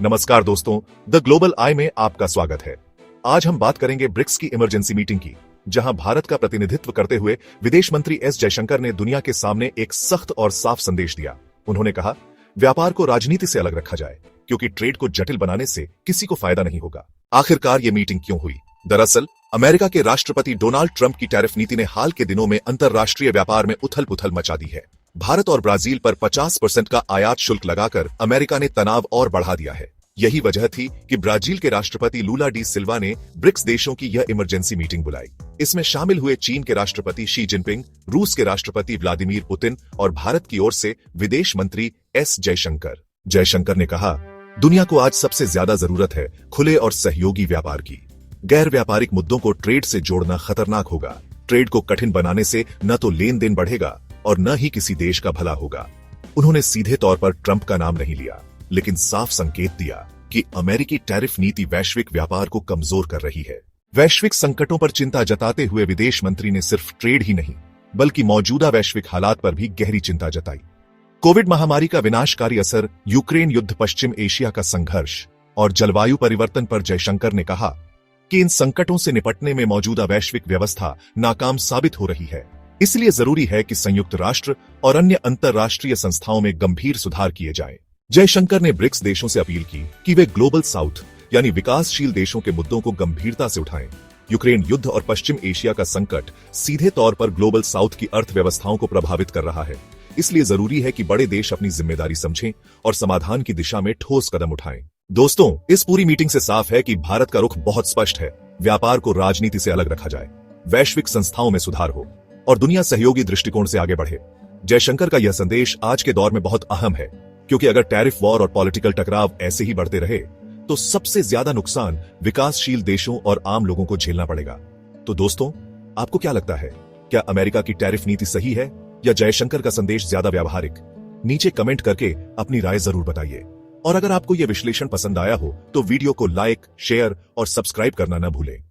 नमस्कार दोस्तों, the global आई में आपका स्वागत है। आज हम बात करेंगे ब्रिक्स की इमरजेंसी मीटिंग की, जहां भारत का प्रतिनिधित्व करते हुए विदेश मंत्री एस जयशंकर ने दुनिया के सामने एक सख्त और साफ संदेश दिया। उन्होंने कहा, व्यापार को राजनीति से अलग रखा जाए, क्योंकि ट्रेड को जटिल बनाने से किसी को फायदा नहीं होगा। आखिरकार ये मीटिंग क्यों हुई? दरअसल अमेरिका के राष्ट्रपति डोनाल्ड ट्रंप की टैरिफ नीति ने हाल के दिनों में अंतरराष्ट्रीय व्यापार में उथल पुथल मचा दी है। भारत और ब्राजील पर 50% का आयात शुल्क लगाकर अमेरिका ने तनाव और बढ़ा दिया है। यही वजह थी कि ब्राजील के राष्ट्रपति लूला डी सिल्वा ने ब्रिक्स देशों की यह इमरजेंसी मीटिंग बुलाई। इसमें शामिल हुए चीन के राष्ट्रपति शी जिनपिंग, रूस के राष्ट्रपति व्लादिमीर पुतिन और भारत की ओर से विदेश मंत्री एस जयशंकर। जयशंकर ने कहा, दुनिया को आज सबसे ज्यादा जरूरत है खुले और सहयोगी व्यापार की। गैर व्यापारिक मुद्दों को ट्रेड से जोड़ना खतरनाक होगा। ट्रेड को कठिन बनाने से न तो लेन देन बढ़ेगा और न ही किसी देश का भला होगा। उन्होंने सीधे तौर पर ट्रंप का नाम नहीं लिया, लेकिन साफ संकेत दिया कि अमेरिकी टैरिफ नीति वैश्विक व्यापार को कमजोर कर रही है। वैश्विक संकटों पर चिंता जताते हुए विदेश मंत्री ने सिर्फ ट्रेड ही नहीं, बल्कि मौजूदा वैश्विक हालात पर भी गहरी चिंता जताई। कोविड महामारी का विनाशकारी असर, यूक्रेन युद्ध, पश्चिम एशिया का संघर्ष और जलवायु परिवर्तन पर जयशंकर ने कहा कि इन संकटों से निपटने में मौजूदा वैश्विक व्यवस्था नाकाम साबित हो रही है। इसलिए जरूरी है कि संयुक्त राष्ट्र और अन्य अंतरराष्ट्रीय संस्थाओं में गंभीर सुधार किए जाएं। जयशंकर ने ब्रिक्स देशों से अपील की कि वे ग्लोबल साउथ यानी विकासशील देशों के मुद्दों को गंभीरता से उठाएं। यूक्रेन युद्ध और पश्चिम एशिया का संकट सीधे तौर पर ग्लोबल साउथ की अर्थव्यवस्थाओं को प्रभावित कर रहा है। इसलिए जरूरी है कि बड़े देश अपनी जिम्मेदारी समझें और समाधान की दिशा में ठोस कदम उठाएं। दोस्तों, इस पूरी मीटिंग से साफ है कि भारत का रुख बहुत स्पष्ट है। व्यापार को राजनीति से अलग रखा जाए, वैश्विक संस्थाओं में सुधार हो और दुनिया सहयोगी दृष्टिकोण से आगे बढ़े। जयशंकर का यह संदेश आज के दौर में बहुत अहम है, क्योंकि अगर टैरिफ वॉर और पॉलिटिकल टकराव ऐसे ही बढ़ते रहे तो सबसे ज्यादा नुकसान विकासशील देशों और आम लोगों को झेलना पड़ेगा। तो दोस्तों, आपको क्या लगता है? क्या अमेरिका की टैरिफ नीति सही है या जयशंकर का संदेश ज्यादा व्यावहारिक? नीचे कमेंट करके अपनी राय जरूर बताइए। और अगर आपको यह विश्लेषण पसंद आया हो तो वीडियो को लाइक, शेयर और सब्सक्राइब करना न भूलें।